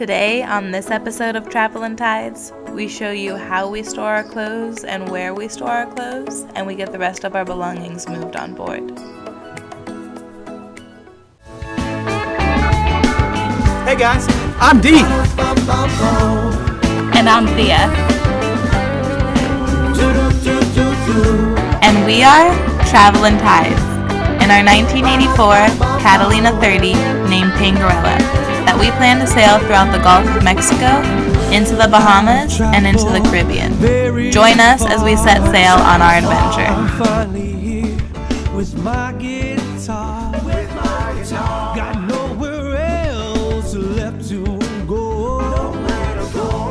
Today, on this episode of Travelin' Tides, we show you how we store our clothes and where we store our clothes, and we get the rest of our belongings moved on board. Hey guys, I'm Dee. And I'm Thea. And we are Travelin' Tides in our 1984 Catalina 30 named Tangarella that we plan to sail throughout the Gulf of Mexico, into the Bahamas, and into the Caribbean. Join us as we set sail on our adventure. Got nowhere else left to go.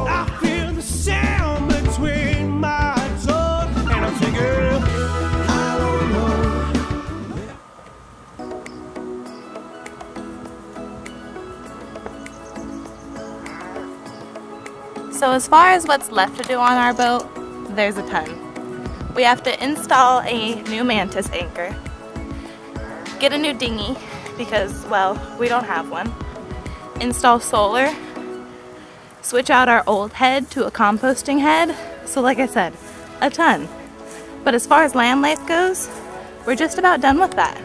I feel the sound between my toes, and I'm thinking, I don't know. So as far as what's left to do on our boat, there's a ton. We have to install a new mantis anchor, get a new dinghy because, well, we don't have one, install solar, switch out our old head to a composting head. So like I said, a ton. But as far as land life goes, we're just about done with that.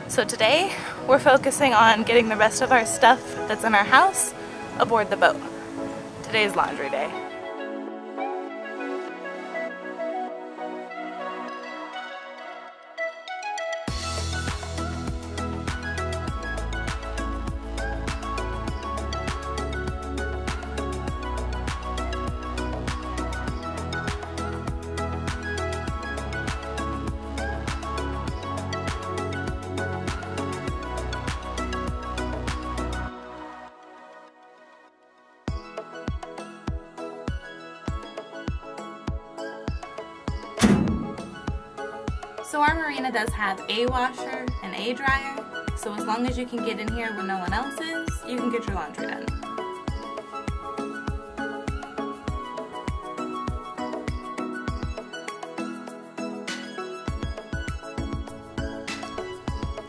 So today we're focusing on getting the rest of our stuff that's in our house aboard the boat. Today's laundry day. So our marina does have a washer and a dryer, so as long as you can get in here when no one else is, you can get your laundry done.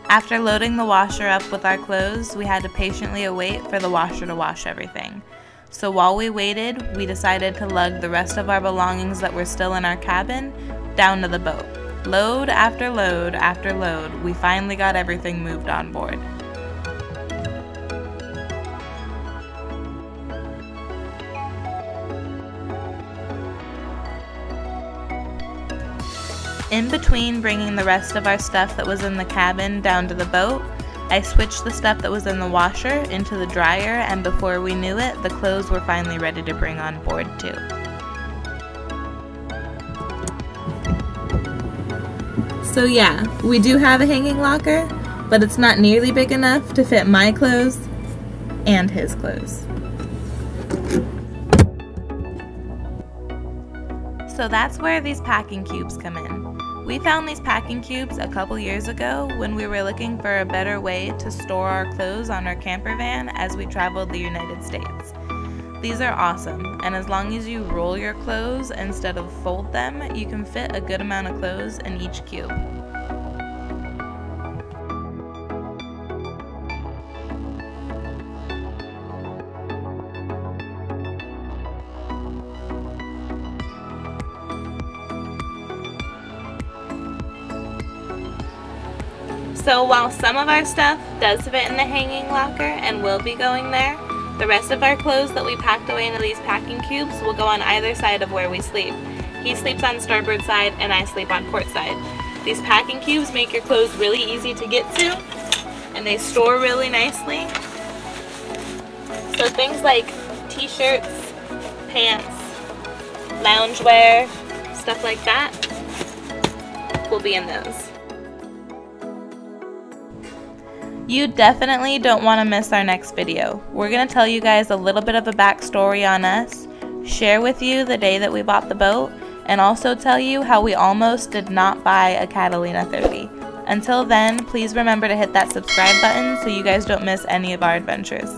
After loading the washer up with our clothes, we had to patiently await for the washer to wash everything. So while we waited, we decided to lug the rest of our belongings that were still in our cabin down to the boat. Load after load after load, we finally got everything moved on board. In between bringing the rest of our stuff that was in the cabin down to the boat, I switched the stuff that was in the washer into the dryer, and before we knew it, the clothes were finally ready to bring on board too. So yeah, we do have a hanging locker, but it's not nearly big enough to fit my clothes and his clothes. So that's where these packing cubes come in. We found these packing cubes a couple years ago when we were looking for a better way to store our clothes on our camper van as we traveled the United States. These are awesome, and as long as you roll your clothes instead of fold them, you can fit a good amount of clothes in each cube. So while some of our stuff does fit in the hanging locker and will be going there, the rest of our clothes that we packed away into these packing cubes will go on either side of where we sleep. He sleeps on starboard side and I sleep on port side. These packing cubes make your clothes really easy to get to, and they store really nicely. So things like t-shirts, pants, loungewear, stuff like that will be in those. You definitely don't want to miss our next video. We're going to tell you guys a little bit of a backstory on us, share with you the day that we bought the boat, and also tell you how we almost did not buy a Catalina 30. Until then, please remember to hit that subscribe button so you guys don't miss any of our adventures.